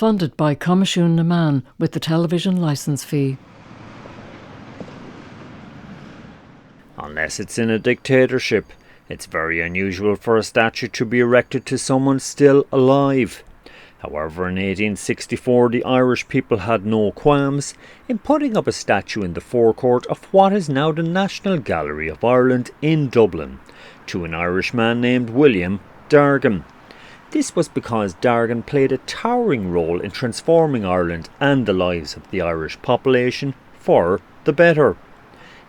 funded by Comisiún na Man with the television licence fee. Unless it's in a dictatorship, it's very unusual for a statue to be erected to someone still alive. However, in 1864 the Irish people had no qualms in putting up a statue in the forecourt of what is now the National Gallery of Ireland in Dublin, to an Irishman named William Dargan. This was because Dargan played a towering role in transforming Ireland and the lives of the Irish population for the better.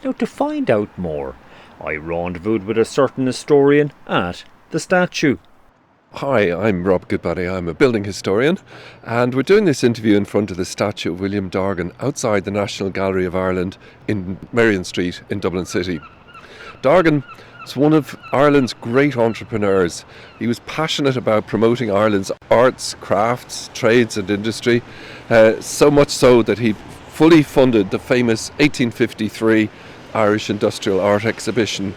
Now, to find out more, I rendezvoused with a certain historian at the statue. Hi, I'm Rob Goodbody. I'm a building historian, and we're doing this interview in front of the statue of William Dargan outside the National Gallery of Ireland in Merrion Street in Dublin City. Dargan was one of Ireland's great entrepreneurs. He was passionate about promoting Ireland's arts, crafts, trades and industry, so much so that he fully funded the famous 1853 Irish Industrial Art Exhibition,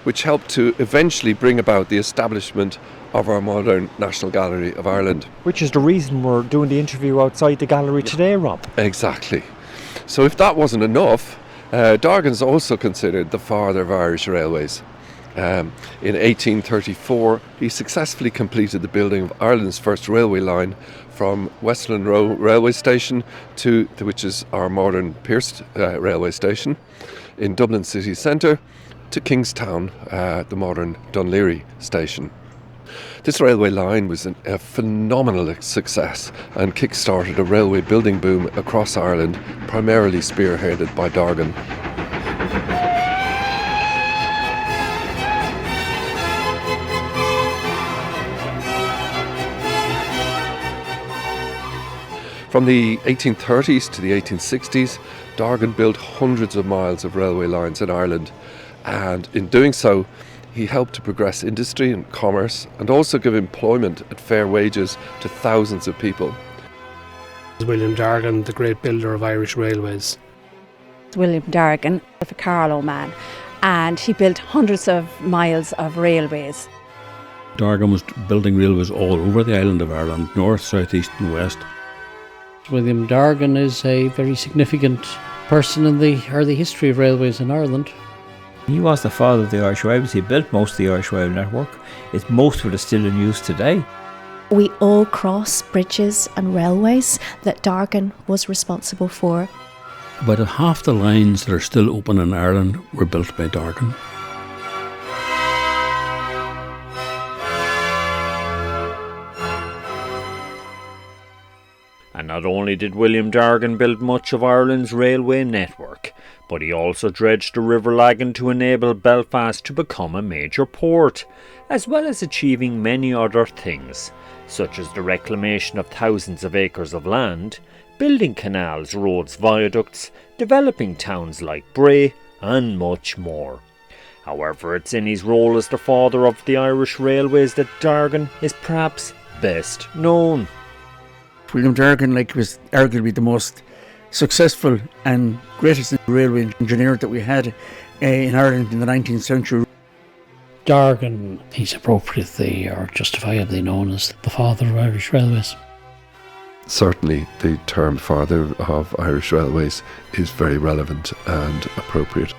which helped to eventually bring about the establishment of our modern National Gallery of Ireland. Which is the reason we're doing the interview outside the gallery today, Rob. Exactly. So if that wasn't enough, Dargan's also considered the father of Irish railways. In 1834, he successfully completed the building of Ireland's first railway line from Westland Row railway station to which is our modern Pearse railway station in Dublin city centre, to Kingstown, the modern Dunleary station. This railway line was a phenomenal success and kick-started a railway building boom across Ireland, primarily spearheaded by Dargan. From the 1830s to the 1860s, Dargan built hundreds of miles of railway lines in Ireland, and in doing so, he helped to progress industry and commerce and also give employment at fair wages to thousands of people. William Dargan, the great builder of Irish railways. William Dargan, a Carlow man, and he built hundreds of miles of railways. Dargan was building railways all over the island of Ireland, north, south, east and west. William Dargan is a very significant person in the early history of railways in Ireland. He was the father of the Irish railways. He built most of the Irish rail network. Most of it is still in use today. We all cross bridges and railways that Dargan was responsible for. About half the lines that are still open in Ireland were built by Dargan. And not only did William Dargan build much of Ireland's railway network, but he also dredged the River Lagan to enable Belfast to become a major port, as well as achieving many other things, such as the reclamation of thousands of acres of land, building canals, roads, viaducts, developing towns like Bray, and much more. However, it's in his role as the father of the Irish railways that Dargan is perhaps best known. William Dargan was arguably the most successful and greatest railway engineer that we had in Ireland in the 19th century. Dargan, he's appropriately or justifiably known as the father of Irish railways. Certainly the term father of Irish railways is very relevant and appropriate.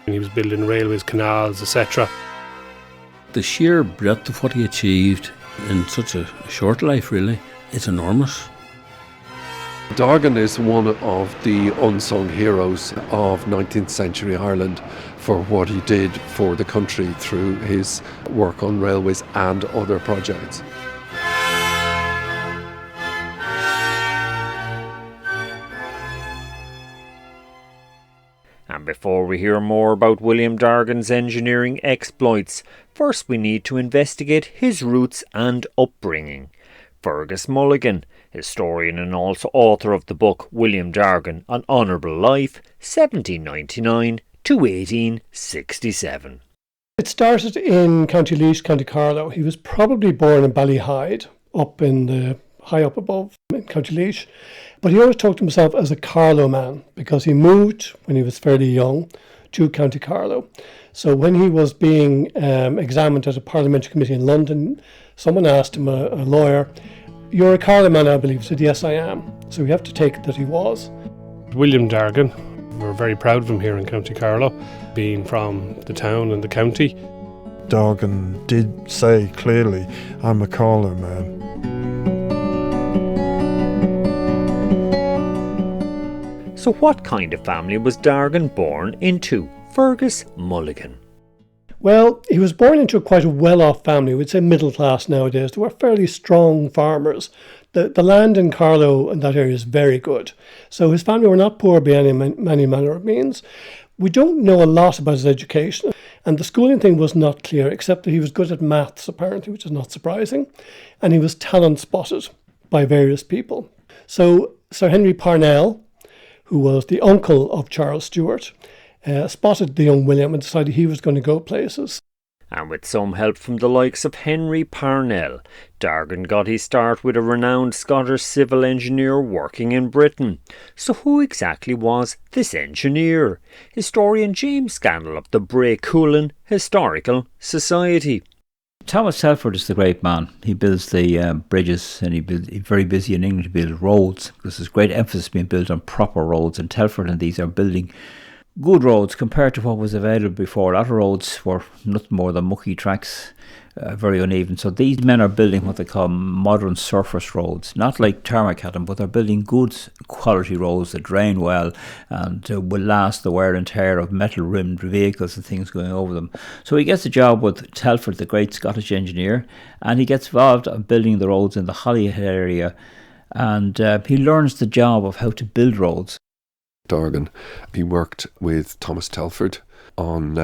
He was building railways, canals, etc. The sheer breadth of what he achieved in such a short life, really, is enormous. Dargan is one of the unsung heroes of 19th century Ireland for what he did for the country through his work on railways and other projects. And before we hear more about William Dargan's engineering exploits, first we need to investigate his roots and upbringing. Fergus Mulligan, historian and also author of the book William Dargan, An Honourable Life, 1799 to 1867. It started in County Laois, County Carlow. He was probably born in Ballyhyde, high up above in County Laois. But he always talked to himself as a Carlow man because he moved when he was fairly young to County Carlow. So when he was being examined at a parliamentary committee in London, someone asked him, a lawyer, "You're a Carlow man, I believe." He said, "Yes, I am." So we have to take it that he was. William Dargan, we're very proud of him here in County Carlow, being from the town and the county. Dargan did say clearly, "I'm a Carlow man." So what kind of family was Dargan born into? Fergus Mulligan. Well, he was born into quite a well-off family. We'd say middle class nowadays. They were fairly strong farmers. The land in Carlow and that area is very good. So his family were not poor by any manner of means. We don't know a lot about his education, and the schooling thing was not clear, except that he was good at maths, apparently, which is not surprising, and he was talent spotted by various people. So Sir Henry Parnell, who was the uncle of Charles Stewart, spotted the young William and decided he was going to go places. And with some help from the likes of Henry Parnell, Dargan got his start with a renowned Scottish civil engineer working in Britain. So who exactly was this engineer? Historian James Scannell of the Bray Coolin Historical Society. Thomas Telford is the great man. He builds the bridges, and he's very busy in England to build roads, because there's great emphasis being built on proper roads, and Telford and these are building good roads compared to what was available before. A lot of roads were nothing more than mucky tracks, very uneven. So these men are building what they call modern surface roads, not like tarmac had them, but they're building good quality roads that drain well and will last the wear and tear of metal-rimmed vehicles and things going over them. So he gets a job with Telford, the great Scottish engineer, and he gets involved in building the roads in the Holyhead area, and he learns the job of how to build roads. Dargan, he worked with Thomas Telford on,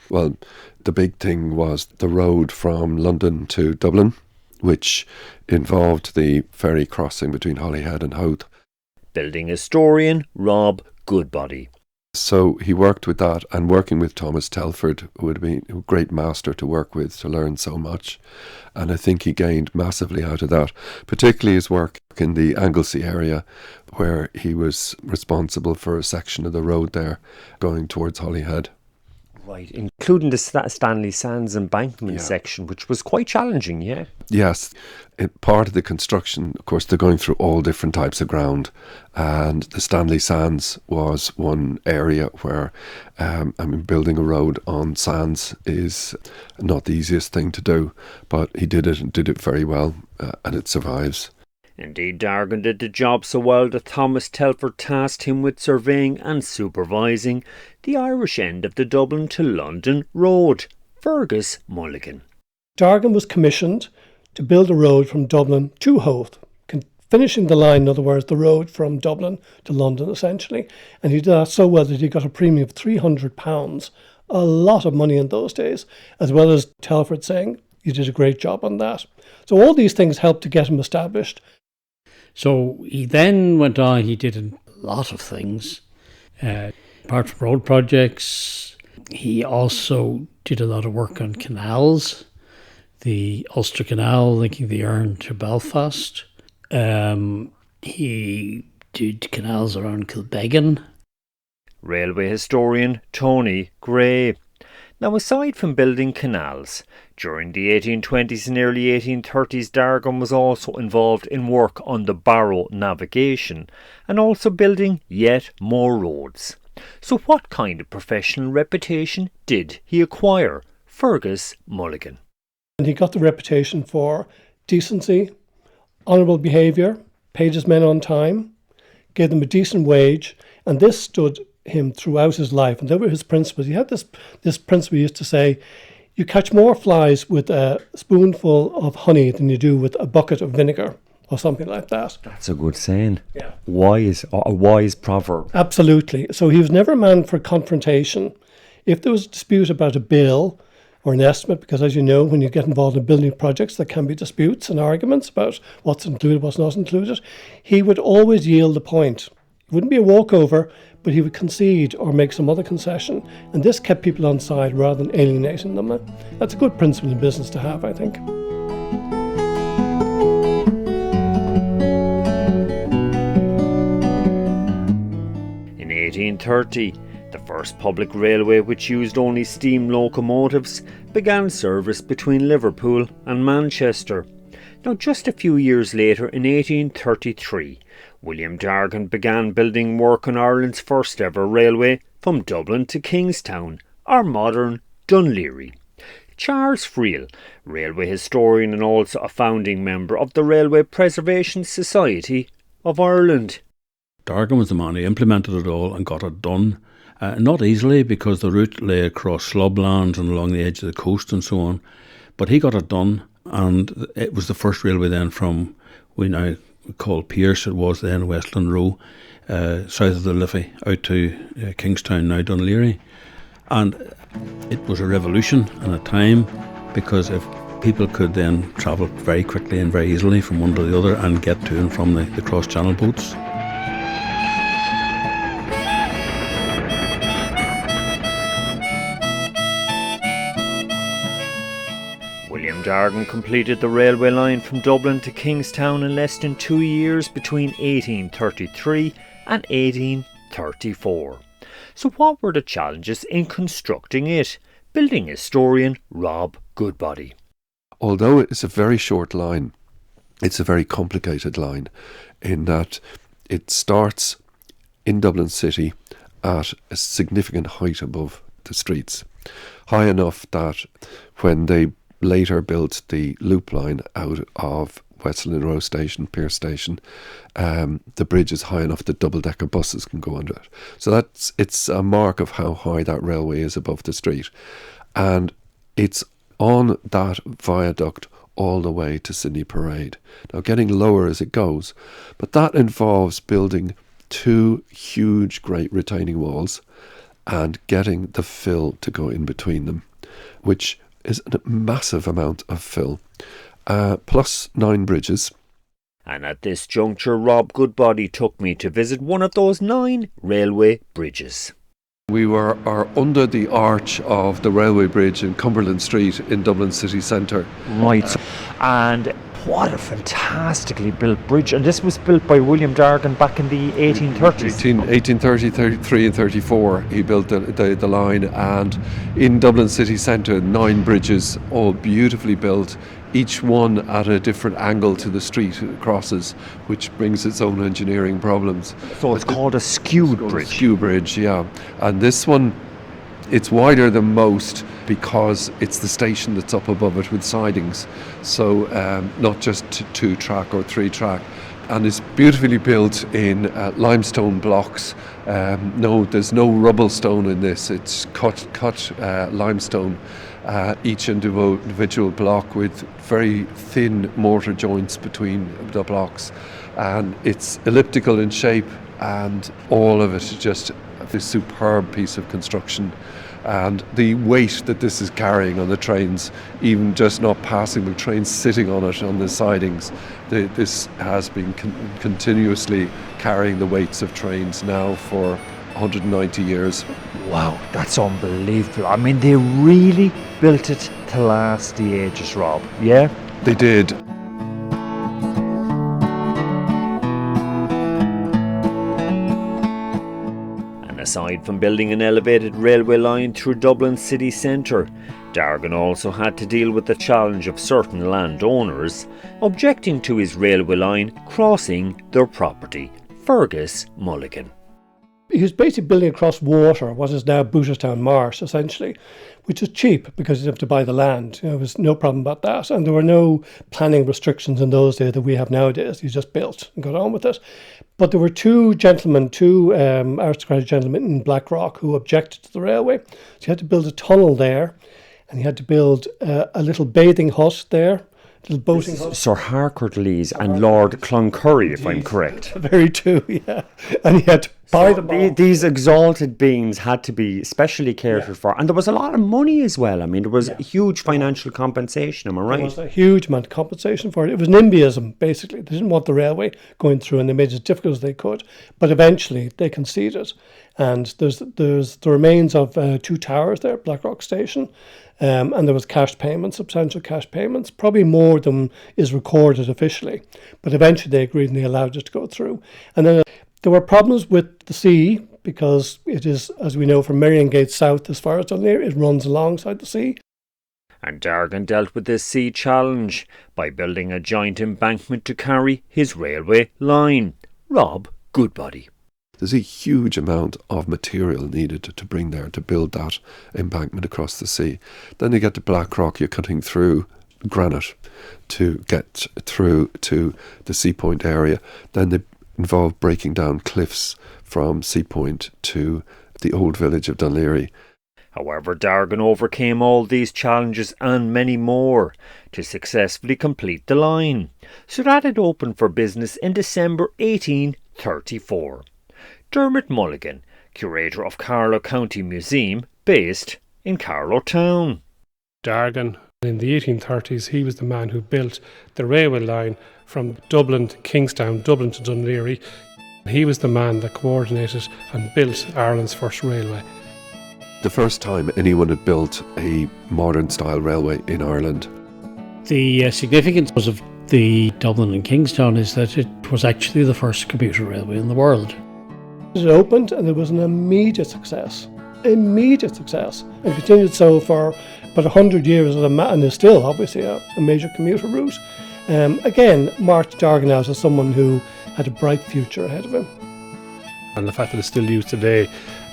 the big thing was the road from London to Dublin, which involved the ferry crossing between Holyhead and Howth. Building historian Rob Goodbody. So he worked with that, and working with Thomas Telford would have been a great master to work with, to learn so much. And I think he gained massively out of that, particularly his work in the Anglesey area, where he was responsible for a section of the road there going towards Holyhead. Right, including the Stanley Sands embankment section, which was quite challenging, yeah? Yes. Part of the construction, of course, they're going through all different types of ground, and the Stanley Sands was one area where, building a road on sands is not the easiest thing to do, but he did it and did it very well, and it survives. Indeed, Dargan did the job so well that Thomas Telford tasked him with surveying and supervising the Irish end of the Dublin to London road. Fergus Mulligan. Dargan was commissioned to build a road from Dublin to Howth, finishing the line, in other words, the road from Dublin to London, essentially. And he did that so well that he got a premium of £300, a lot of money in those days, as well as Telford saying, "You did a great job on that." So all these things helped to get him established. So he then went on, he did a lot of things. Apart from road projects, he also did a lot of work on canals. The Ulster Canal linking the Erne to Belfast. He did canals around Kilbeggan. Railway historian Tony Gray. Now, aside from building canals, during the 1820s and early 1830s, Dargan was also involved in work on the Barrow navigation and also building yet more roads. So what kind of professional reputation did he acquire? Fergus Mulligan. And he got the reputation for decency, honourable behaviour, paid his men on time, gave them a decent wage, and this stood him throughout his life. And they were his principles. He had this principle. He used to say, you catch more flies with a spoonful of honey than you do with a bucket of vinegar, or something like that. That's a good saying. Yeah. A wise proverb. Absolutely. So he was never a man for confrontation. If there was a dispute about a bill or an estimate, because as you know, when you get involved in building projects, there can be disputes and arguments about what's included, what's not included, he would always yield the point. It wouldn't be a walkover, but he would concede or make some other concession, and this kept people on side rather than alienating them. That's a good principle in business to have, I think. In 1830, the first public railway, which used only steam locomotives, began service between Liverpool and Manchester. Now, just a few years later, in 1833, William Dargan began building work on Ireland's first ever railway from Dublin to Kingstown, our modern Dún Laoghaire. Charles Friel, railway historian and also a founding member of the Railway Preservation Society of Ireland. Dargan was the man who implemented it all and got it done. Not easily, because the route lay across slublands and along the edge of the coast and so on. But he got it done, and it was the first railway then from, we now call Pierce, it was then Westland Row, south of the Liffey, out to Kingstown, now Dún Laoghaire. And it was a revolution in a time, because if people could then travel very quickly and very easily from one to the other and get to and from the cross-channel boats. William Dargan completed the railway line from Dublin to Kingstown in less than 2 years between 1833 and 1834. So what were the challenges in constructing it? Building historian Rob Goodbody. Although it's a very short line, it's a very complicated line in that it starts in Dublin City at a significant height above the streets. High enough that when they later built the loop line out of Westland Row Station, Pierce Station, the bridge is high enough that double-decker buses can go under it. So it's a mark of how high that railway is above the street. And it's on that viaduct all the way to Sydney Parade. Now, getting lower as it goes, but that involves building 2 huge, great retaining walls and getting the fill to go in between them, which is a massive amount of fill, plus 9 bridges. And at this juncture, Rob Goodbody took me to visit one of those 9 railway bridges. We are under the arch of the railway bridge in Cumberland Street in Dublin city centre. Right, and what a fantastically built bridge. And this was built by William Dargan back in the 1830s. 1830, 33 and 34 he built the line, and in Dublin city centre 9 bridges, all beautifully built, each one at a different angle to the street it crosses, which brings its own engineering problems. So it's called a skewed bridge. Skew bridge, yeah. And this one, it's wider than most because it's the station that's up above it with sidings. So not just 2-track or 3-track. And it's beautifully built in limestone blocks. No, there's no rubble stone in this. It's cut limestone. Each individual block with very thin mortar joints between the blocks. And it's elliptical in shape, and all of it is just a superb piece of construction. And the weight that this is carrying on the trains, even just not passing the trains, sitting on it on the sidings, this has been continuously carrying the weights of trains now for 190 years. Wow, that's unbelievable. I mean, they really built it to last the ages, Rob. Yeah? They did. Aside from building an elevated railway line through Dublin city centre, Dargan also had to deal with the challenge of certain landowners objecting to his railway line crossing their property. Fergus Mulligan. He was basically building across water, what is now Booterstown Marsh, essentially, which is cheap because you didn't have to buy the land. There was no problem about that. And there were no planning restrictions in those days that we have nowadays. You just built and got on with it. But there were 2 aristocratic gentlemen in Blackrock who objected to the railway. So you had to build a tunnel there, and you had to build a little bathing hut there. Little boating hut. Sir Harcourt Lees and Lord Cloncurry, if I'm correct. Very true, yeah. And he had to buy them all. These exalted beings had to be specially catered for. And there was a lot of money as well. I mean, there was a huge financial compensation, am I right? There was a huge amount of compensation for it. It was NIMBYism, basically. They didn't want the railway going through, and they made it as difficult as they could. But eventually, they conceded. And there's the remains of 2 towers there at Blackrock Station. And there was cash payments, substantial cash payments, probably more than is recorded officially. But eventually they agreed and they allowed it to go through. And then there were problems with the sea because it is, as we know, from Marion Gate south as far as Dún Laoghaire, it runs alongside the sea. And Dargan dealt with this sea challenge by building a giant embankment to carry his railway line. Rob Goodbody. There's a huge amount of material needed to bring there to build that embankment across the sea. Then you get to Blackrock, you're cutting through granite to get through to the Sea Point area. Then they involve breaking down cliffs from Sea Point to the old village of Dunleary. However, Dargan overcame all these challenges and many more to successfully complete the line, so that it opened for business in December 1834. Dermot Mulligan, curator of Carlow County Museum, based in Carlow Town. Dargan, in the 1830s, he was the man who built the railway line from Dublin to Kingstown, Dublin to Dunleary. He was the man that coordinated and built Ireland's first railway. The first time anyone had built a modern-style railway in Ireland. The significance of the Dublin and Kingstown is that it was actually the first commuter railway in the world. It opened and it was an immediate success. Immediate success. And continued so for about 100 years and is still obviously a major commuter route. Again, marked Dargan out as someone who had a bright future ahead of him. And the fact that it's still used today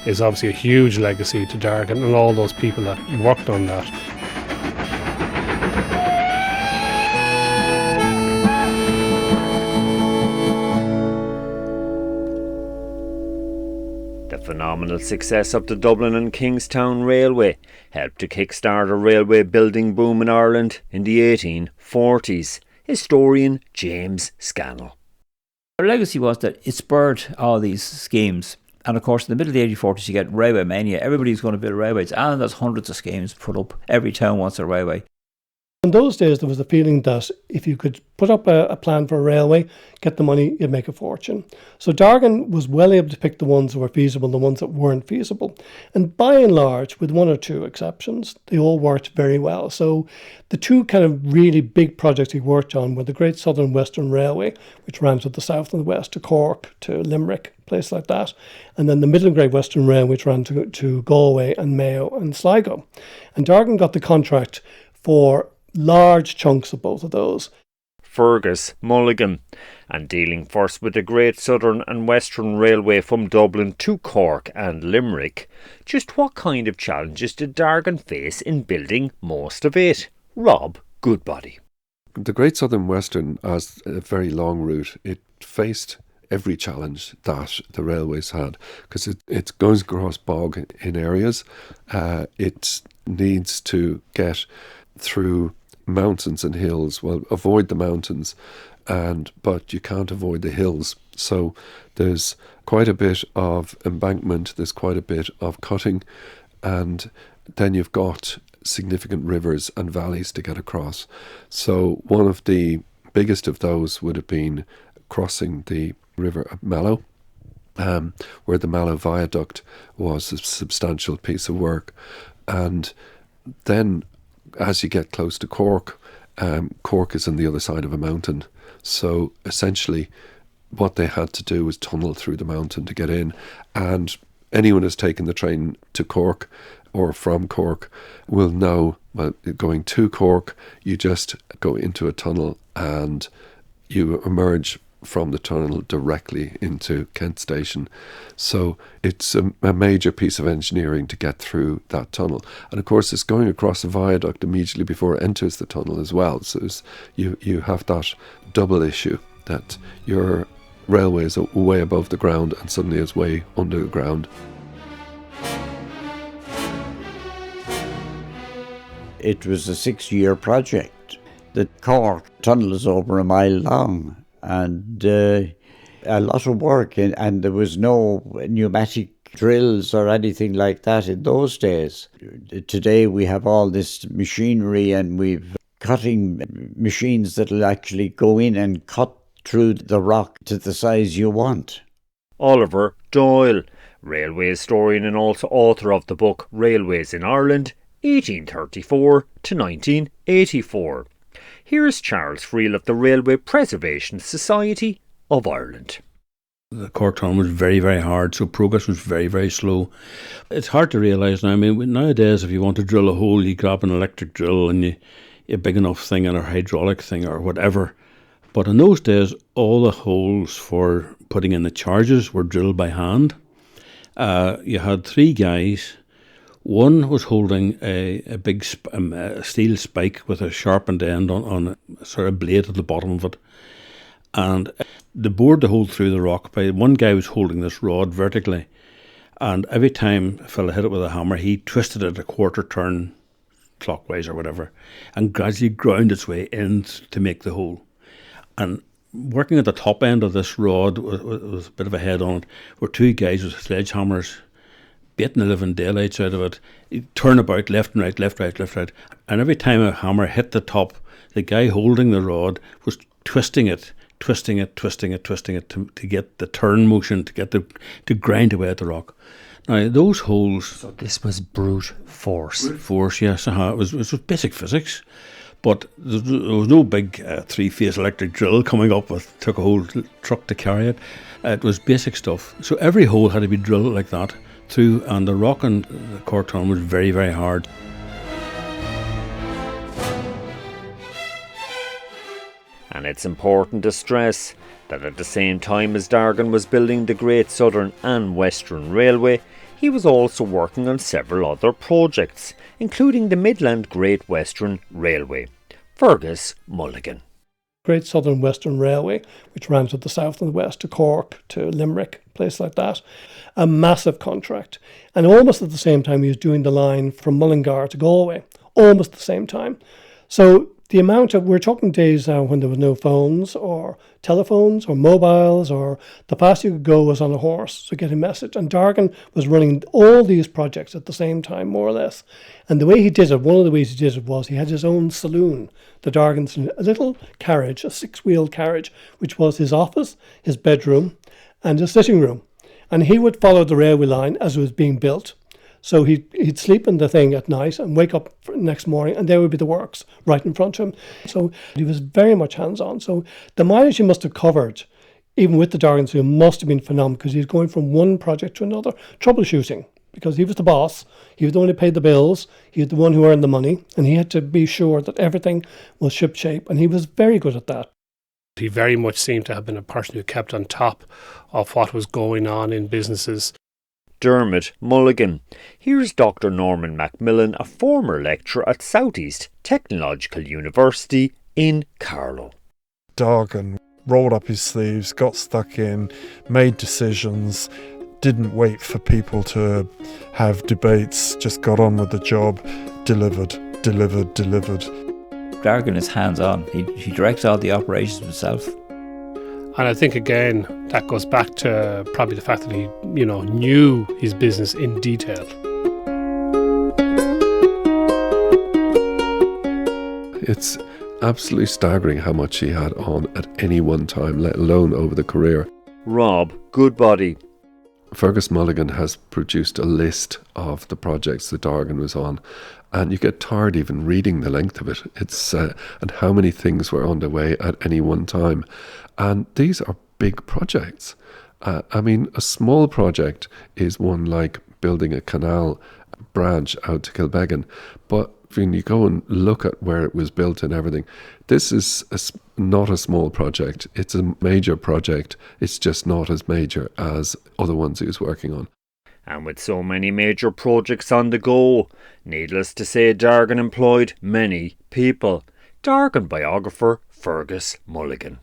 is obviously a huge legacy to Dargan and all those people that worked on that. The phenomenal success of the Dublin and Kingstown Railway helped to kickstart a railway building boom in Ireland in the 1840s. Historian James Scannell. Our legacy was that it spurred all these schemes. And of course, in the middle of the 1840s, you get railway mania. Everybody's going to build railways, and there's hundreds of schemes put up. Every town wants a railway. In those days, there was the feeling that if you could put up a plan for a railway, get the money, you'd make a fortune. So Dargan was well able to pick the ones that were feasible, the ones that weren't feasible. And by and large, with one or two exceptions, they all worked very well. So the two kind of really big projects he worked on were the Great Southern Western Railway, which ran to the south and the west, to Cork, to Limerick, a place like that. And then the Middle and Great Western Railway, which ran to Galway and Mayo and Sligo. And Dargan got the contract for large chunks of both of those. Fergus Mulligan, and dealing first with the Great Southern and Western Railway from Dublin to Cork and Limerick, just what kind of challenges did Dargan face in building most of it? Rob Goodbody. The Great Southern Western, as a very long route, it faced every challenge that the railways had, because it goes across bog in areas. It needs to get through mountains and hills. Well, avoid the mountains, but you can't avoid the hills. So there's quite a bit of embankment, there's quite a bit of cutting, and then you've got significant rivers and valleys to get across. So one of the biggest of those would have been crossing the River Mallow, where the Mallow viaduct was a substantial piece of work. And then as you get close to Cork, Cork is on the other side of a mountain. So essentially what they had to do was tunnel through the mountain to get in. And anyone who's taken the train to Cork or from Cork will know, well, going to Cork, you just go into a tunnel and you emerge from the tunnel directly into Kent Station. So it's a major piece of engineering to get through that tunnel. And of course it's going across a viaduct immediately before it enters the tunnel as well. So you have that double issue, that your railway is way above the ground and suddenly it's way under the ground. It was a 6-year project. The Cork tunnel is over a mile long, and a lot of work, and there was no pneumatic drills or anything like that in those days. Today we have all this machinery, and we've cutting machines that'll actually go in and cut through the rock to the size you want. Oliver Doyle, railway historian and also author of the book Railways in Ireland, 1834 to 1984. Here's Charles Friel of the Railway Preservation Society of Ireland. The Cork tunnel was very, very hard, so progress was very, very slow. It's hard to realise now. I mean, nowadays, if you want to drill a hole, you grab an electric drill and a big enough thing and a hydraulic thing or whatever. But in those days, all the holes for putting in the charges were drilled by hand. You had three guys. One was holding a big steel spike with a sharpened end on a sort of blade at the bottom of it. And the bored the hole through the rock. One guy was holding this rod vertically. And every time a fella hit it with a hammer, he twisted it a quarter turn clockwise or whatever, and gradually ground its way in to make the hole. And working at the top end of this rod with a bit of a head on it were two guys with sledgehammers beating the living daylights out of it. He'd turn about left and right, left, right, left, right. And every time a hammer hit the top, the guy holding the rod was twisting it to get the turn motion, to grind away at the rock. Now, those holes... So this was brute force. Brute force, yes. It was basic physics. But there was no big three-phase electric drill coming up took a whole truck to carry it. It was basic stuff. So every hole had to be drilled like that through, and the rock in the Cork tunnel was very, very hard. And it's important to stress that at the same time as Dargan was building the Great Southern and Western Railway, he was also working on several other projects, including the Midland Great Western Railway. Fergus Mulligan. Great Southern Western Railway, which ran to the south and the west, to Cork, to Limerick, a place like that. A massive contract. And almost at the same time, he was doing the line from Mullingar to Galway, almost at the same time. So the amount of, we're talking days now when there was no phones or telephones or mobiles, or the fastest you could go was on a horse to get a message. And Dargan was running all these projects at the same time, more or less. And the way he did it, one of the ways he did it was he had his own saloon, the Dargan saloon, a little carriage, a six-wheeled carriage, which was his office, his bedroom, and his sitting room. And he would follow the railway line as it was being built. So he'd sleep in the thing at night and wake up next morning, and there would be the works right in front of him. So he was very much hands-on. So the mileage he must have covered, even with the Dargan saloon, must have been phenomenal, because he was going from one project to another, troubleshooting, because he was the boss. He was the one who paid the bills. He was the one who earned the money, and he had to be sure that everything was shipshape, and he was very good at that. He very much seemed to have been a person who kept on top of what was going on in businesses. Dermot Mulligan. Here's Dr. Norman Macmillan, a former lecturer at Southeast Technological University in Carlow. Dargan rolled up his sleeves, got stuck in, made decisions, didn't wait for people to have debates, just got on with the job, delivered. Dargan is hands-on. He directs all the operations himself. And I think, again, that goes back to probably the fact that he, knew his business in detail. It's absolutely staggering how much he had on at any one time, let alone over the career. Rob Goodbody. Fergus Mulligan has produced a list of the projects that Dargan was on, and you get tired even reading the length of it. It's and how many things were underway at any one time. And these are big projects. I mean, a small project is one like building a canal branch out to Kilbeggan, but when you go and look at where it was built and everything, this is not a small project. It's a major project. It's just not as major as other ones he was working on. And with so many major projects on the go, needless to say, Dargan employed many people. Dargan biographer Fergus Mulligan.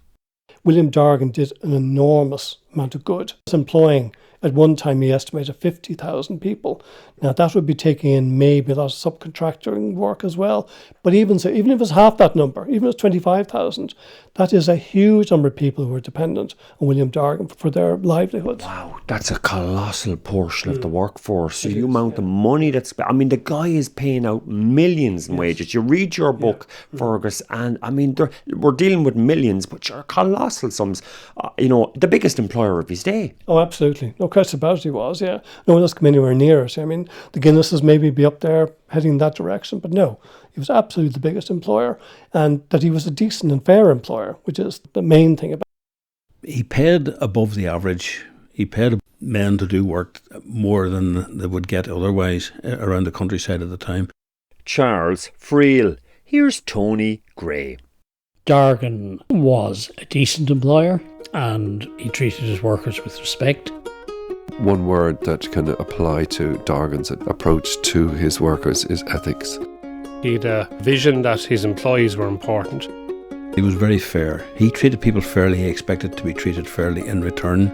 William Dargan did an enormous amount of good. He was employing, at one time he estimated 50,000 people. Now that would be taking in maybe a lot of subcontracting work as well. But even so, even if it's half that number, even if it's 25,000, that is a huge number of people who are dependent on William Dargan for their livelihoods. Wow, that's a colossal portion of the workforce. So you amount of money that's... I mean, the guy is paying out millions in wages. You read your book, Fergus, and I mean, we're dealing with millions, but you're colossal sums. The biggest employer of his day. Oh, absolutely. No question about it, he was, yeah. No one else come anywhere near it. I mean, the Guinnesses maybe be up there heading in that direction, but no, he was absolutely the biggest employer, and that he was a decent and fair employer, which is the main thing about it. He paid above the average. He paid men to do work more than they would get otherwise around the countryside at the time. Charles Friel. Here's Tony Gray. Dargan was a decent employer and he treated his workers with respect. One word that can apply to Dargan's approach to his workers is ethics. He had a vision that his employees were important. He was very fair. He treated people fairly. He expected to be treated fairly in return.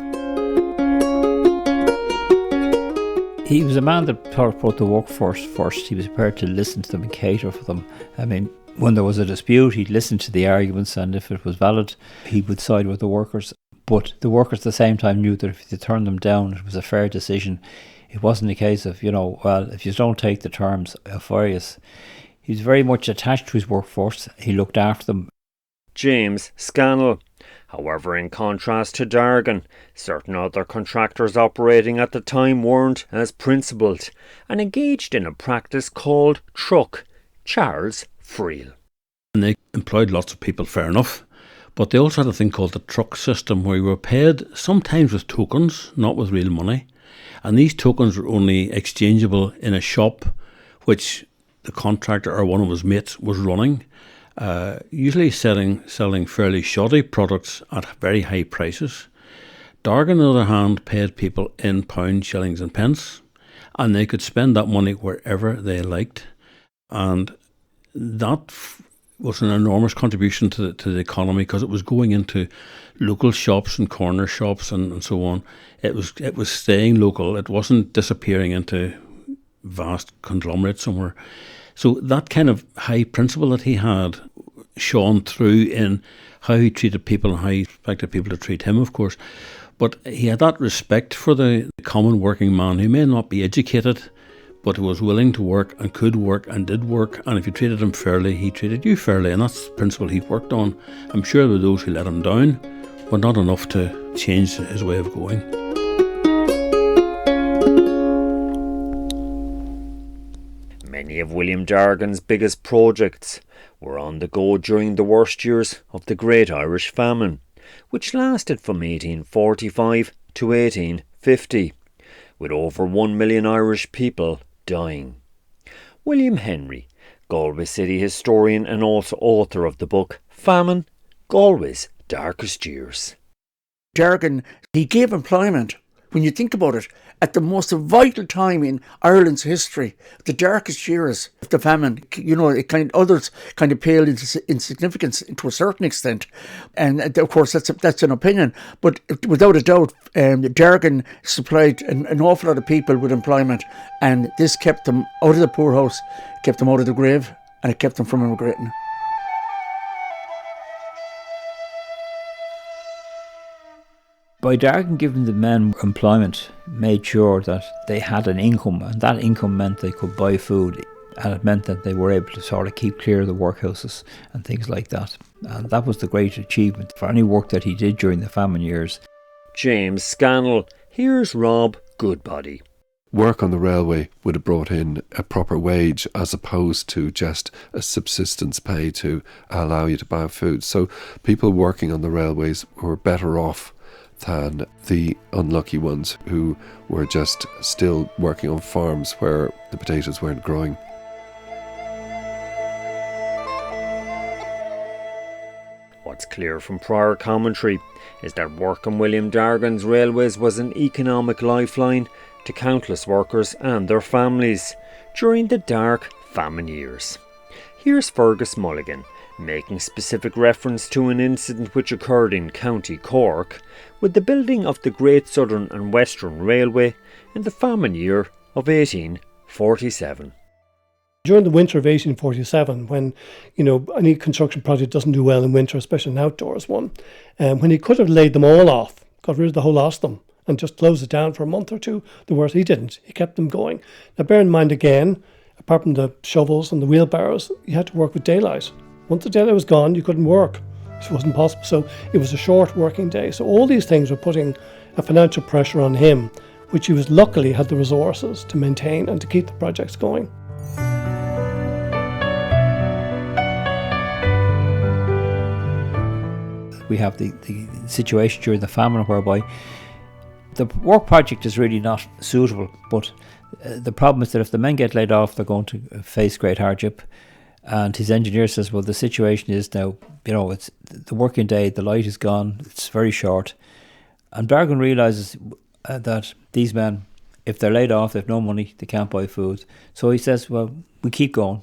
He was a man that put the workforce first. He was prepared to listen to them and cater for them. I mean, when there was a dispute, he'd listen to the arguments, and if it was valid, he would side with the workers. But the workers at the same time knew that if you turned them down, it was a fair decision. It wasn't a case of, well, if you don't take the terms, I'll fire you. He was very much attached to his workforce. He looked after them. James Scannell. However, in contrast to Dargan, certain other contractors operating at the time weren't as principled and engaged in a practice called truck. Charles Friel. And they employed lots of people, fair enough, but they also had a thing called the truck system, where you were paid sometimes with tokens, not with real money, and these tokens were only exchangeable in a shop which the contractor or one of his mates was running. Usually selling fairly shoddy products at very high prices. Dargan, on the other hand, paid people in pounds, shillings and pence, and they could spend that money wherever they liked. And that was an enormous contribution to the economy, because it was going into local shops and corner shops and so on. It was staying local. It wasn't disappearing into vast conglomerate somewhere. So that kind of high principle that he had shone through in how he treated people and how he expected people to treat him, of course. But he had that respect for the common working man who may not be educated, but who was willing to work and could work and did work. And if you treated him fairly, he treated you fairly. And that's the principle he worked on. I'm sure there were those who let him down, but not enough to change his way of going. Many of William Dargan's biggest projects were on the go during the worst years of the Great Irish Famine, which lasted from 1845 to 1850, with over 1 million Irish people dying. William Henry, Galway City historian and also author of the book Famine, Galway's Darkest Years. Dargan, he gave employment, when you think about it, at the most vital time in Ireland's history, the darkest years of the famine. Others kind of paled into insignificance to a certain extent, and of course that's an opinion. But without a doubt, Dargan supplied an awful lot of people with employment, and this kept them out of the poorhouse, kept them out of the grave, and it kept them from immigrating. By Dargan giving the men employment, made sure that they had an income, and that income meant they could buy food, and it meant that they were able to sort of keep clear of the workhouses and things like that. And that was the great achievement for any work that he did during the famine years. James Scannell. Here's Rob Goodbody. Work on the railway would have brought in a proper wage as opposed to just a subsistence pay to allow you to buy food. So people working on the railways were better off than the unlucky ones who were just still working on farms where the potatoes weren't growing. What's clear from prior commentary is that work on William Dargan's railways was an economic lifeline to countless workers and their families during the dark famine years. Here's Fergus Mulligan making specific reference to an incident which occurred in County Cork with the building of the Great Southern and Western Railway in the famine year of 1847. During the winter of 1847, when any construction project doesn't do well in winter, especially an outdoors one, when he could have laid them all off, got rid of the whole lot of them, and just closed it down for a month or two, the worst, he didn't. He kept them going. Now bear in mind again, apart from the shovels and the wheelbarrows, you had to work with daylight. Once the daylight was gone, you couldn't work. It wasn't possible. So it was a short working day. So all these things were putting a financial pressure on him, which he was luckily had the resources to maintain and to keep the projects going. we have the situation during the famine whereby the work project is really not suitable, but the problem is that if the men get laid off, they're going to face great hardship. And his engineer says, well, the situation is now, it's the working day, the light is gone, it's very short. And Dargan realises that these men, if they're laid off, they have no money, they can't buy food. So he says, well, we keep going.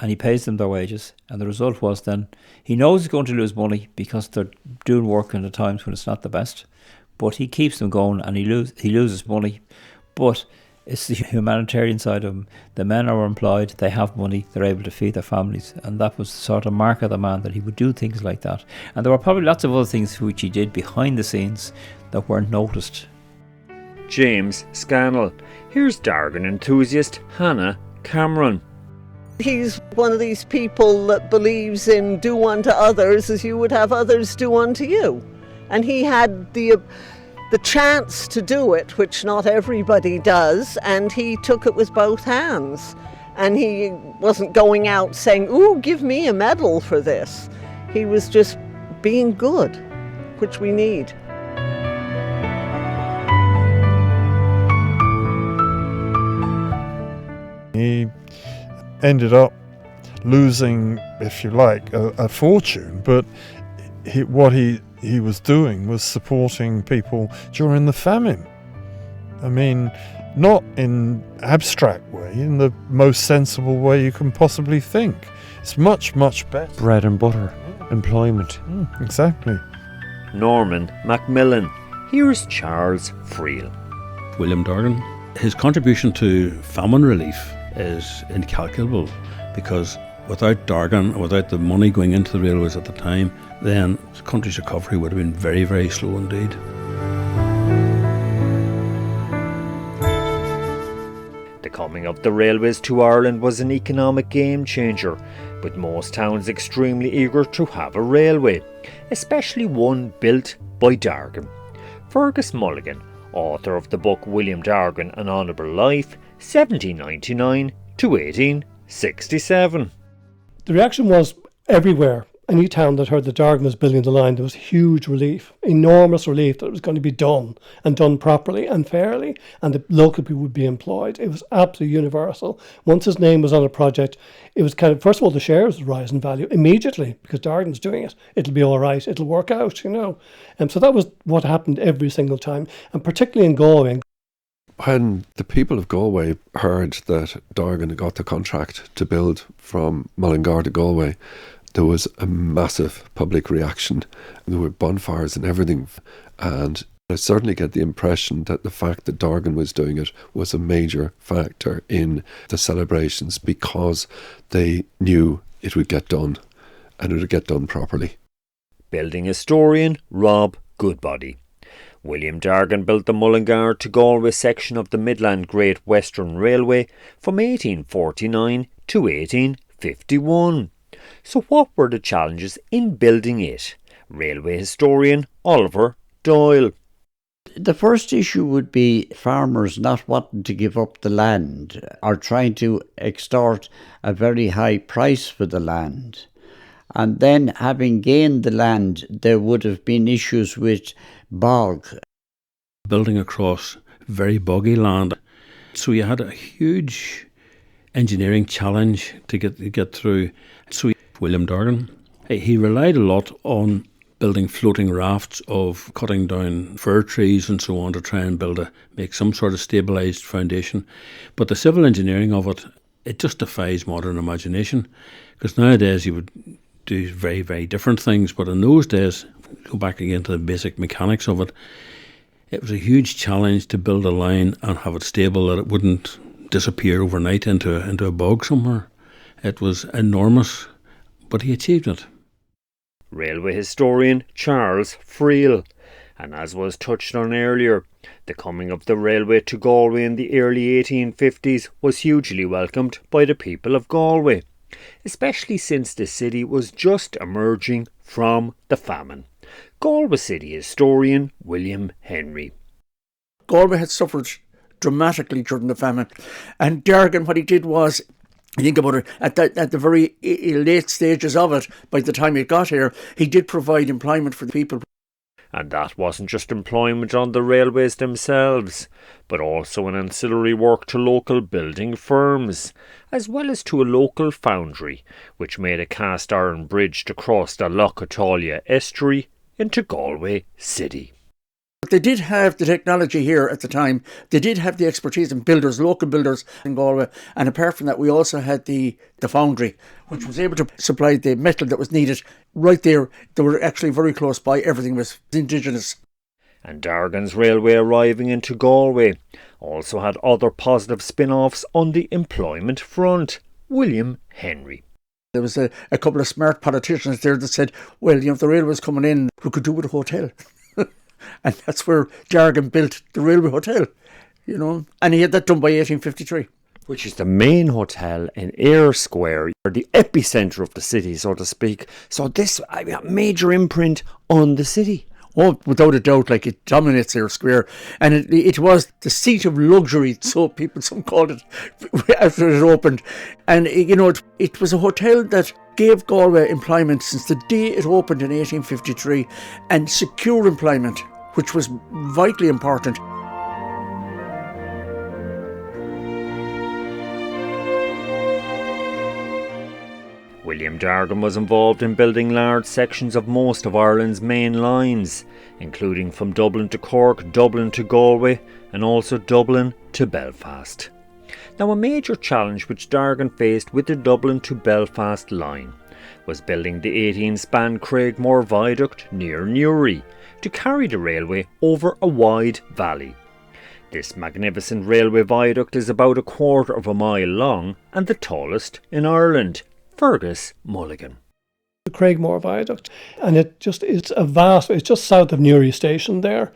And he pays them their wages. And the result was then, he knows he's going to lose money because they're doing work in the times when it's not the best. But he keeps them going and he loses money. But it's the humanitarian side of him. The men are employed, they have money, they're able to feed their families. And that was the sort of mark of the man, that he would do things like that. And there were probably lots of other things which he did behind the scenes that weren't noticed. James Scannell. Here's Dargan enthusiast Hannah Cameron. He's one of these people that believes in do unto others as you would have others do unto you. And he had the chance to do it, which not everybody does, and he took it with both hands. And he wasn't going out saying, ooh, give me a medal for this. He was just being good, which we need. He ended up losing, if you like, a fortune, but what he was doing was supporting people during the famine. I mean, not in abstract way, in the most sensible way you can possibly think. It's much, much better. Bread and butter, employment. Exactly. Norman Macmillan. Here's Charles Friel. William Dargan. His contribution to famine relief is incalculable, because without Dargan, without the money going into the railways at the time, then the country's recovery would have been very, very slow indeed. The coming of the railways to Ireland was an economic game changer, with most towns extremely eager to have a railway, especially one built by Dargan. Fergus Mulligan, author of the book William Dargan, An Honourable Life, 1799 to 1867. The reaction was everywhere. Any town that heard that Dargan was building the line, there was huge relief, enormous relief that it was going to be done, and done properly and fairly, and the local people would be employed. It was absolutely universal. Once his name was on a project, it was kind of, first of all, the shares would rise in value immediately, because Dargan's doing it. It'll be all right, it'll work out, And so that was what happened every single time, and particularly in Galway. When the people of Galway heard that Dargan got the contract to build from Mullingar to Galway, there was a massive public reaction. There were bonfires and everything. And I certainly get the impression that the fact that Dargan was doing it was a major factor in the celebrations, because they knew it would get done, and it would get done properly. Building historian Rob Goodbody. William Dargan built the Mullingar to Galway section of the Midland Great Western Railway from 1849 to 1851. So what were the challenges in building it? Railway historian Oliver Doyle. The first issue would be farmers not wanting to give up the land, or trying to extort a very high price for the land. And then, having gained the land, there would have been issues with bog. Building across very boggy land. So you had a huge engineering challenge to get through. So William Dargan, he relied a lot on building floating rafts, of cutting down fir trees and so on, to try and make some sort of stabilised foundation. But the civil engineering of it just defies modern imagination, because nowadays you would do very, very different things. But in those days, go back again to the basic mechanics of it, it was a huge challenge to build a line and have it stable, that it wouldn't disappear overnight into a bog somewhere. It was enormous, but he achieved it. Railway historian Charles Friel. And as was touched on earlier, the coming of the railway to Galway in the early 1850s was hugely welcomed by the people of Galway, especially since the city was just emerging from the famine. Galway city historian William Henry. Galway had suffered dramatically during the famine, and Dargan, what he did was, You think about it, at the very late stages of it, by the time it got here, he did provide employment for the people. And that wasn't just employment on the railways themselves, but also an ancillary work to local building firms, as well as to a local foundry, which made a cast iron bridge to cross the Lough Atalia estuary into Galway city. But they did have the technology here at the time. They did have the expertise in builders, local builders in Galway. And apart from that, we also had the foundry, which was able to supply the metal that was needed right there. They were actually very close by. Everything was indigenous. And Dargan's railway arriving into Galway also had other positive spin-offs on the employment front. William Henry. There was a couple of smart politicians there that said, well, if the railway was coming in, we could do with a hotel. And that's where Dargan built the railway hotel, and he had that done by 1853. Which is the main hotel in Eyre Square, or the epicentre of the city, so to speak. So this major imprint on the city. Oh, without a doubt, it dominates Eyre Square. And it was the seat of luxury, so some called it, after it opened. And, it was a hotel that gave Galway employment since the day it opened in 1853, and secure employment, which was vitally important. William Dargan was involved in building large sections of most of Ireland's main lines, including from Dublin to Cork, Dublin to Galway, and also Dublin to Belfast. Now, a major challenge which Dargan faced with the Dublin to Belfast line was building the 18-span Craigmore viaduct near Newry to carry the railway over a wide valley. This magnificent railway viaduct is about 1/4 of a mile long and the tallest in Ireland. Fergus Mulligan. The Craigmore Viaduct, and it's just south of Newry Station there,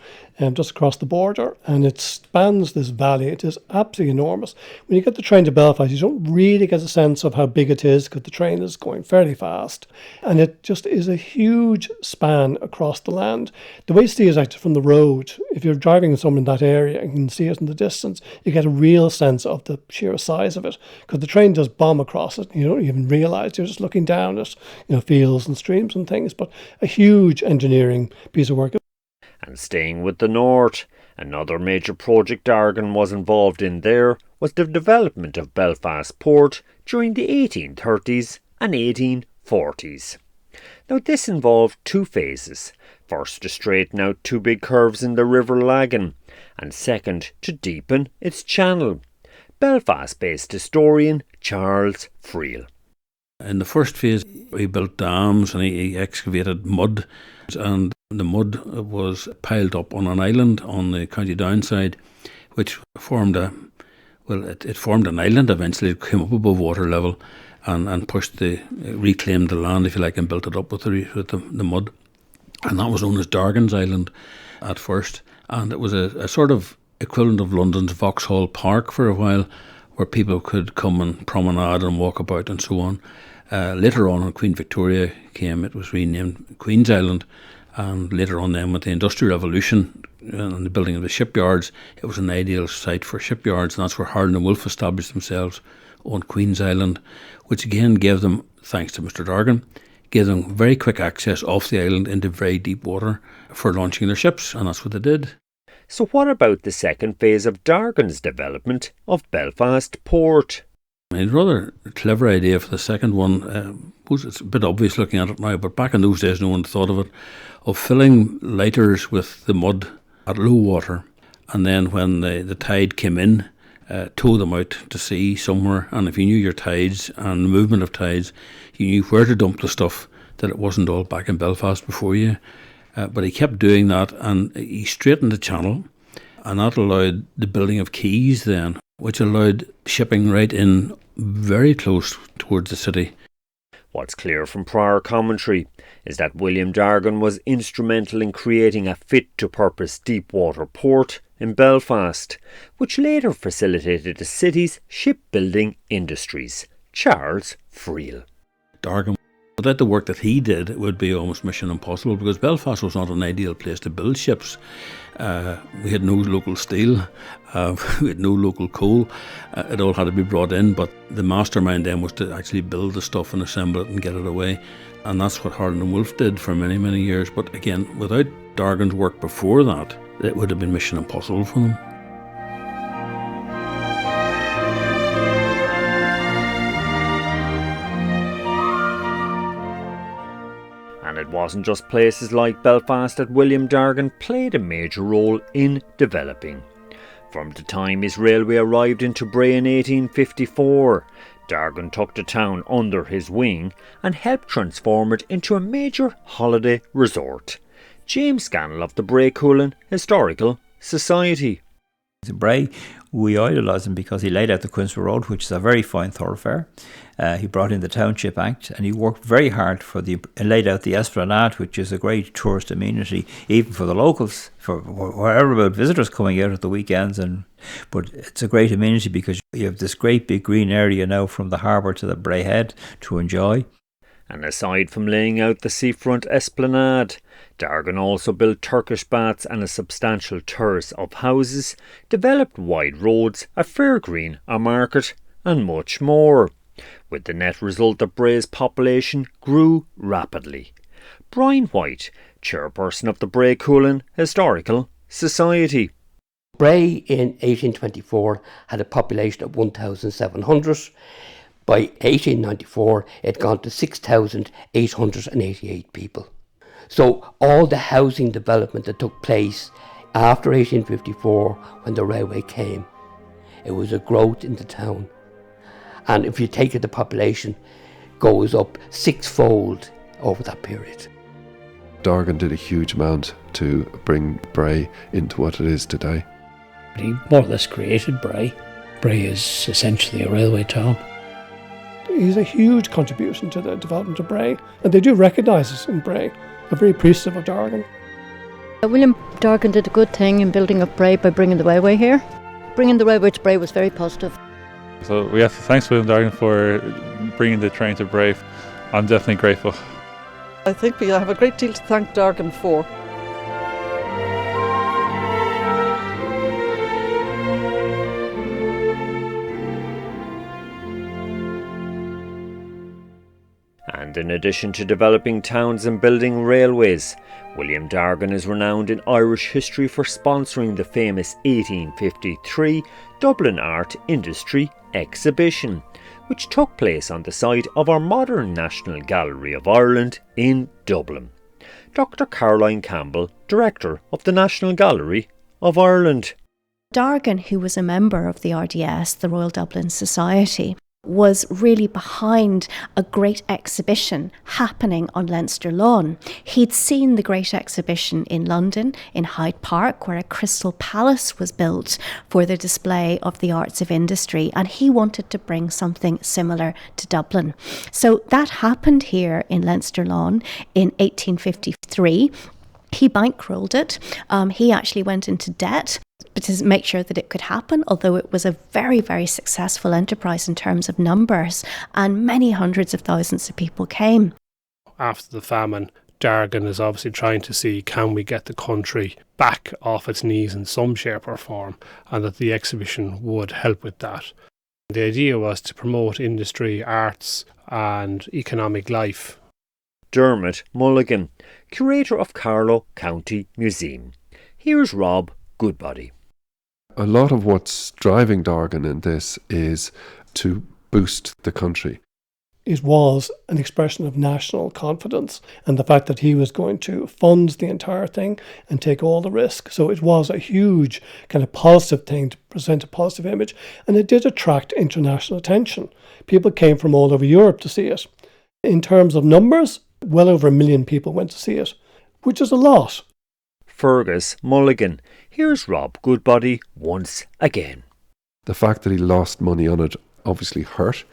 just across the border, and it spans this valley. It is absolutely enormous. When you get the train to Belfast, you don't really get a sense of how big it is because the train is going fairly fast, and it just is a huge span across the land. The way you see it actually from the road, if you're driving somewhere in that area and you can see it in the distance, you get a real sense of the sheer size of it, because the train does bomb across it. You don't even realise, you're just looking down at fields and streams and things, but a huge engineering piece of work. And staying with the north, another major project Dargan was involved in there was the development of Belfast port during the 1830s and 1840s. Now, this involved two phases. First, to straighten out two big curves in the River Lagan, and second, to deepen its channel. Belfast-based historian Charles Friel. In the first phase, he built dams and he excavated mud, and the mud was piled up on an island on the County Down side, which formed it formed an island eventually. It came up above water level and reclaimed the land, if you like, and built it up with the mud. And that was known as Dargan's Island at first. And it was a sort of equivalent of London's Vauxhall Park for a while, where people could come and promenade and walk about and so on. Later on, when Queen Victoria came, it was renamed Queen's Island. And later on then, with the Industrial Revolution and the building of the shipyards, it was an ideal site for shipyards. And that's where Harland and Wolff established themselves on Queen's Island, which again gave them, thanks to Mr. Dargan, gave them very quick access off the island into very deep water for launching their ships. And that's what they did. So what about the second phase of Dargan's development of Belfast Port? I had a rather clever idea for the second one. It's a bit obvious looking at it now, but back in those days no one thought of it, of filling lighters with the mud at low water, and then when the tide came in, tow them out to sea somewhere. And if you knew your tides and the movement of tides, you knew where to dump the stuff, that it wasn't all back in Belfast before you. But he kept doing that, and he straightened the channel, and that allowed the building of quays then, which allowed shipping right in very close towards the city. What's clear from prior commentary is that William Dargan was instrumental in creating a fit-to-purpose deep-water port in Belfast, which later facilitated the city's shipbuilding industries. Charles Friel. Dargan Without the work that he did, it would be almost mission impossible, because Belfast was not an ideal place to build ships. We had no local steel, we had no local coal. It all had to be brought in, but the mastermind then was to actually build the stuff and assemble it and get it away. And that's what Harland and Wolff did for many, many years. But again, without Dargan's work before that, it would have been mission impossible for them. And it wasn't just places like Belfast that William Dargan played a major role in developing. From the time his railway arrived into Bray in 1854, Dargan took the town under his wing and helped transform it into a major holiday resort. James Scannell of the Bray Coolin Historical Society. In Bray, we idolise him because he laid out the Queensborough Road, which is a very fine thoroughfare. He brought in the Township Act, and he worked very hard laid out the Esplanade, which is a great tourist amenity, even for the locals, for wherever about visitors coming out at the weekends. But it's a great amenity because you have this great big green area now from the harbour to the Bray Head to enjoy. And aside from laying out the seafront esplanade, Dargan also built Turkish baths and a substantial terrace of houses, developed wide roads, a fair green, a market, and much more, with the net result that Bray's population grew rapidly. Brian White, chairperson of the Bray Coolin Historical Society. Bray in 1824 had a population of 1,700. By 1894, it had gone to 6,888 people. So all the housing development that took place after 1854, when the railway came, it was a growth in the town. And if you take it, the population goes up sixfold over that period. Dargan did a huge amount to bring Bray into what it is today. He more or less created Bray. Bray is essentially a railway town. He's a huge contribution to the development of Bray, and they do recognise it in Bray. They're very appreciative of Dargan. William Dargan did a good thing in building up Bray by bringing the railway here. Bringing the railway to Bray was very positive. So we have to thank William Dargan for bringing the train to Bray. I'm definitely grateful. I think we have a great deal to thank Dargan for. And in addition to developing towns and building railways, William Dargan is renowned in Irish history for sponsoring the famous 1853 Dublin Art Industry Exhibition, which took place on the site of our modern National Gallery of Ireland in Dublin. Dr. Caroline Campbell, Director of the National Gallery of Ireland. Dargan, who was a member of the RDS, the Royal Dublin Society, was really behind a great exhibition happening on Leinster Lawn. He'd seen the great exhibition in London, in Hyde Park, where a crystal palace was built for the display of the arts of industry, and he wanted to bring something similar to Dublin. So that happened here in Leinster Lawn in 1853. He bankrolled it. He actually went into debt to make sure that it could happen, although it was a very, very successful enterprise in terms of numbers, and many hundreds of thousands of people came. After the famine, Dargan is obviously trying to see, can we get the country back off its knees in some shape or form, and that the exhibition would help with that. The idea was to promote industry, arts and economic life. Dermot Mulligan, curator of Carlow County Museum. Here's Rob Goodbody. A lot of what's driving Dargan in this is to boost the country. It was an expression of national confidence and the fact that he was going to fund the entire thing and take all the risk. So it was a huge kind of positive thing to present a positive image, and it did attract international attention. People came from all over Europe to see it. In terms of numbers, well over 1 million people went to see it, which is a lot. Fergus Mulligan. Here's Rob Goodbody once again. The fact that he lost money on it obviously hurt,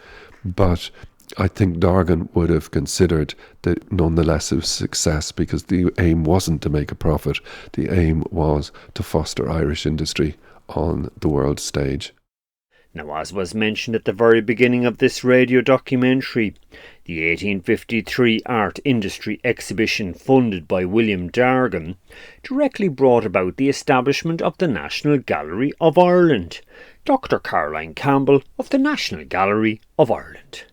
but I think Dargan would have considered that nonetheless it was a success, because the aim wasn't to make a profit. The aim was to foster Irish industry on the world stage. Now, as was mentioned at the very beginning of this radio documentary, the 1853 Art Industry Exhibition funded by William Dargan directly brought about the establishment of the National Gallery of Ireland. Dr. Caroline Campbell of the National Gallery of Ireland.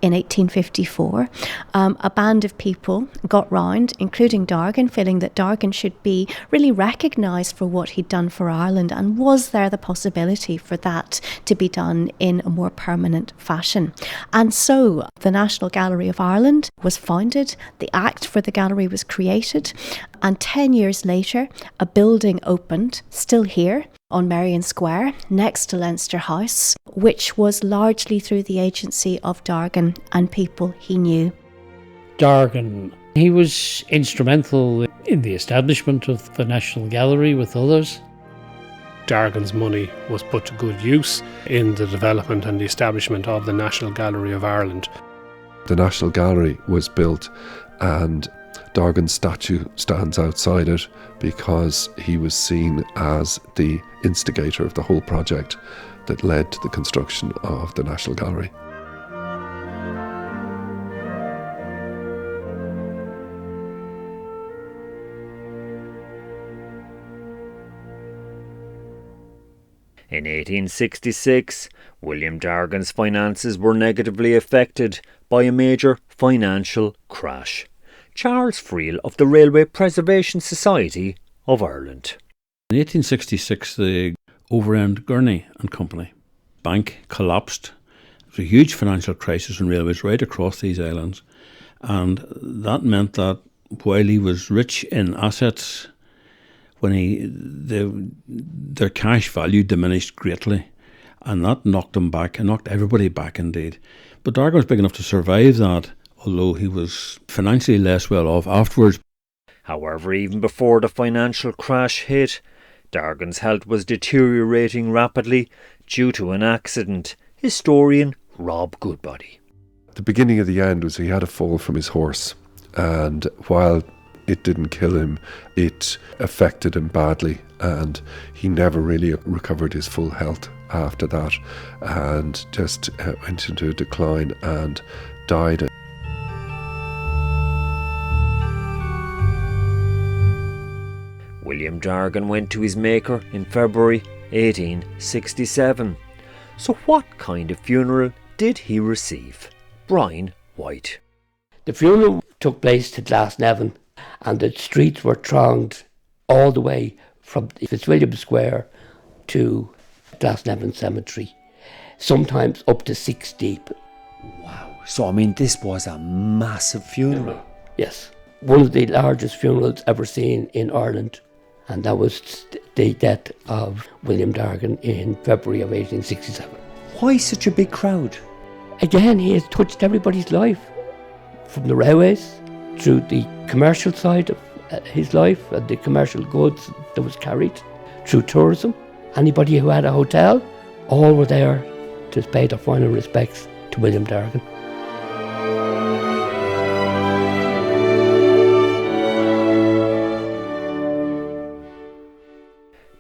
In 1854, a band of people got round, including Dargan, feeling that Dargan should be really recognised for what he'd done for Ireland, and was there the possibility for that to be done in a more permanent fashion. And so the National Gallery of Ireland was founded, the Act for the gallery was created, and 10 years later a building opened, still here, on Merrion Square, next to Leinster House, which was largely through the agency of Dargan and people he knew. Dargan, he was instrumental in the establishment of the National Gallery with others. Dargan's money was put to good use in the development and the establishment of the National Gallery of Ireland. The National Gallery was built, and Dargan's statue stands outside it because he was seen as the instigator of the whole project that led to the construction of the National Gallery. In 1866, William Dargan's finances were negatively affected by a major financial crash. Charles Friel of the Railway Preservation Society of Ireland. In 1866, the Overend Gurney and Company bank collapsed. It was a huge financial crisis in railways right across these islands, and that meant that while he was rich in assets, their cash value diminished greatly, and that knocked him back, and knocked everybody back indeed. But Dargan was big enough to survive that, although he was financially less well off afterwards. However, even before the financial crash hit, Dargan's health was deteriorating rapidly due to an accident. Historian Rob Goodbody. The beginning of the end was he had a fall from his horse, and while it didn't kill him, it affected him badly, and he never really recovered his full health after that, and just went into a decline and died. William Dargan went to his maker in February 1867. So what kind of funeral did he receive? Brian White. The funeral took place to Glasnevin, and the streets were thronged all the way from Fitzwilliam Square to Glasnevin Cemetery, sometimes up to 6 deep. Wow. So, I mean, this was a massive funeral. Yes. One of the largest funerals ever seen in Ireland, and that was the death of William Dargan in February of 1867. Why such a big crowd? Again, he has touched everybody's life, from the railways through the commercial side of his life and the commercial goods that was carried, through tourism. Anybody who had a hotel, all were there to pay their final respects to William Dargan.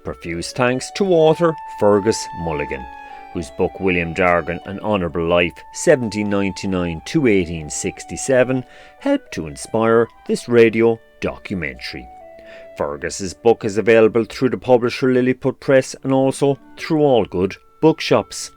Profuse thanks to author Fergus Mulligan, whose book William Dargan, An Honourable Life 1799 to 1867 helped to inspire this radio documentary. Fergus's book is available through the publisher Lilliput Press and also through all good bookshops.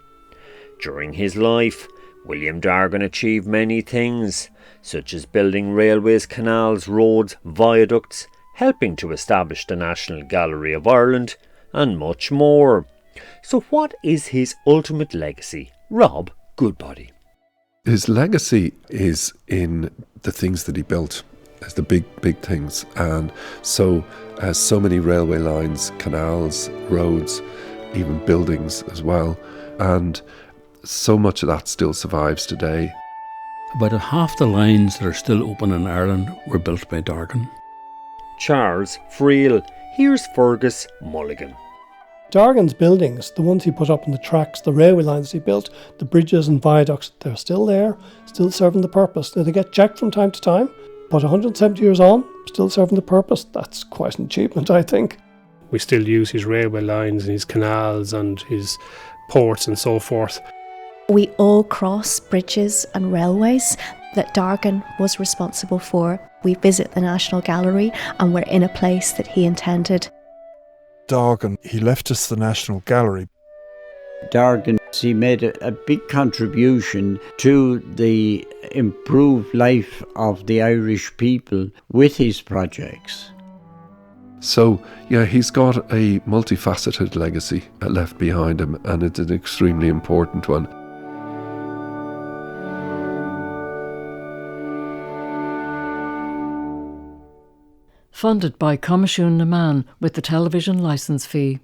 During his life, William Dargan achieved many things, such as building railways, canals, roads, viaducts, helping to establish the National Gallery of Ireland, and much more. So what is his ultimate legacy? Rob Goodbody. His legacy is in the things that he built, as the big things. And so many railway lines, canals, roads, even buildings as well. And so much of that still survives today. About half the lines that are still open in Ireland were built by Dargan. Charles Friel. Here's Fergus Mulligan. Dargan's buildings, the ones he put up on the tracks, the railway lines he built, the bridges and viaducts, they're still there, still serving the purpose. Now, they get jacked from time to time, but 170 years on, still serving the purpose. That's quite an achievement, I think. We still use his railway lines and his canals and his ports and so forth. We all cross bridges and railways that Dargan was responsible for. We visit the National Gallery and we're in a place that he intended. Dargan, he left us the National Gallery. Dargan, he made a big contribution to the improved life of the Irish people with his projects. So, yeah, he's got a multifaceted legacy left behind him, and it's an extremely important one. Funded by Comisiún na Man with the television licence fee.